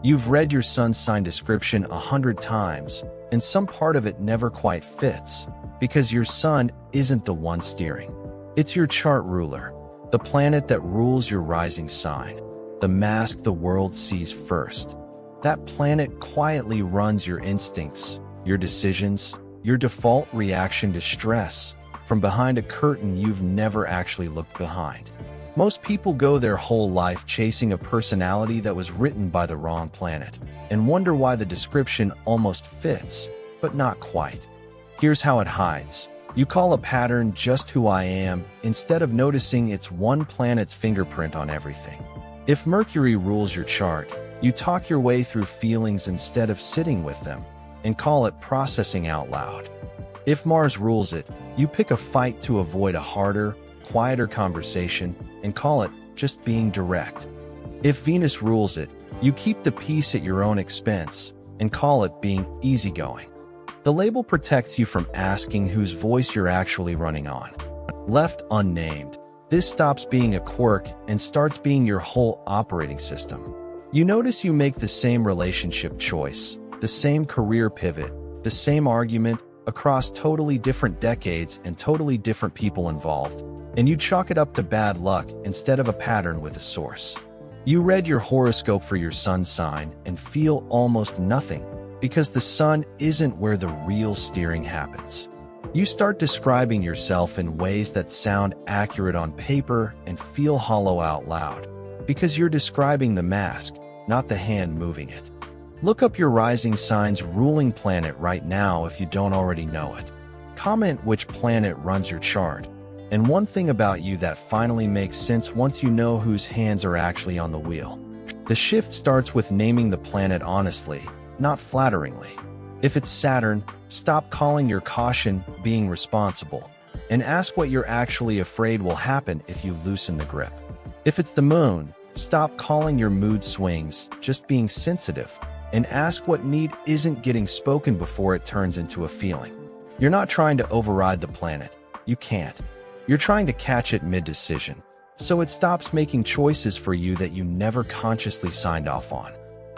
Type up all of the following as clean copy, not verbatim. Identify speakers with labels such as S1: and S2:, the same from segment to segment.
S1: You've read your sun sign description 100 times, and some part of it never quite fits, because your sun isn't the one steering. It's your chart ruler, the planet that rules your rising sign, the mask the world sees first. That planet quietly runs your instincts, your decisions, your default reaction to stress, from behind a curtain you've never actually looked behind. Most people go their whole life chasing a personality that was written by the wrong planet, and wonder why the description almost fits, but not quite. Here's how it hides. You call a pattern just who I am, instead of noticing it's one planet's fingerprint on everything. If Mercury rules your chart, you talk your way through feelings instead of sitting with them, and call it processing out loud. If Mars rules it, you pick a fight to avoid a harder, quieter conversation, and call it just being direct. If Venus rules it, you keep the peace at your own expense, and call it being easygoing. The label protects you from asking whose voice you're actually running on. Left unnamed, this stops being a quirk and starts being your whole operating system. You notice you make the same relationship choice, the same career pivot, the same argument across totally different decades and totally different people involved, and you chalk it up to bad luck instead of a pattern with a source. You read your horoscope for your sun sign and feel almost nothing, because the sun isn't where the real steering happens. You start describing yourself in ways that sound accurate on paper and feel hollow out loud, because you're describing the mask, not the hand moving it. Look up your rising sign's ruling planet right now if you don't already know it. Comment which planet runs your chart, and one thing about you that finally makes sense once you know whose hands are actually on the wheel. The shift starts with naming the planet honestly, not flatteringly. If it's Saturn, stop calling your caution being responsible, and ask what you're actually afraid will happen if you loosen the grip. If it's the moon, stop calling your mood swings just being sensitive, and ask what need isn't getting spoken before it turns into a feeling. You're not trying to override the planet. You can't. You're trying to catch it mid-decision, so it stops making choices for you that you never consciously signed off on.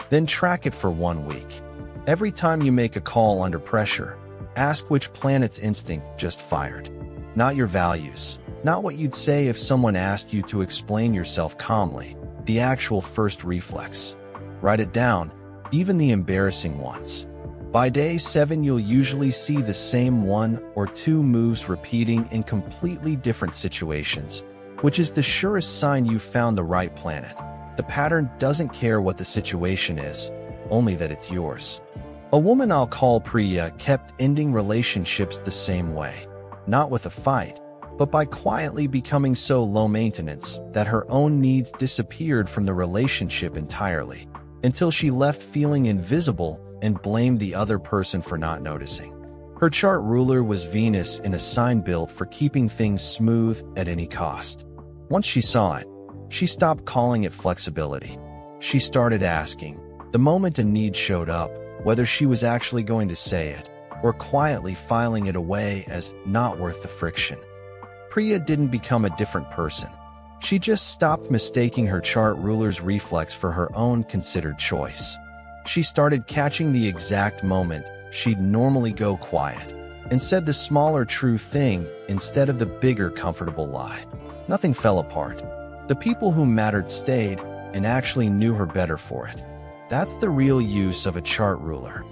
S1: Then track it for 1 week. Every time you make a call under pressure, ask which planet's instinct just fired. Not your values, not what you'd say if someone asked you to explain yourself calmly, the actual first reflex. Write it down, even the embarrassing ones. By day 7, you'll usually see the same 1 or 2 moves repeating in completely different situations, which is the surest sign you've found the right planet. The pattern doesn't care what the situation is, only that it's yours. A woman I'll call Priya kept ending relationships the same way, not with a fight, but by quietly becoming so low maintenance that her own needs disappeared from the relationship entirely, until she left feeling invisible and blamed the other person for not noticing. Her chart ruler was Venus in a sign built for keeping things smooth at any cost. Once she saw it, she stopped calling it flexibility. She started asking, the moment a need showed up, whether she was actually going to say it, or quietly filing it away as not worth the friction. Priya didn't become a different person. She just stopped mistaking her chart ruler's reflex for her own considered choice. She started catching the exact moment she'd normally go quiet, and said the smaller true thing instead of the bigger comfortable lie. Nothing fell apart. The people who mattered stayed and actually knew her better for it. That's the real use of a chart ruler.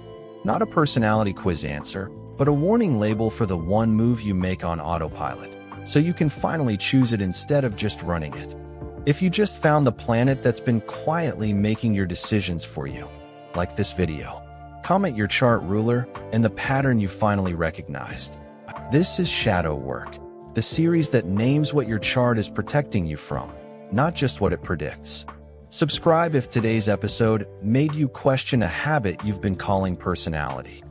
S1: Not a personality quiz answer, but a warning label for the one move you make on autopilot, so you can finally choose it instead of just running it. If you just found the planet that's been quietly making your decisions for you, like this video, comment your chart ruler and the pattern you finally recognized. This is Shadow Work, the series that names what your chart is protecting you from, not just what it predicts. Subscribe if today's episode made you question a habit you've been calling personality.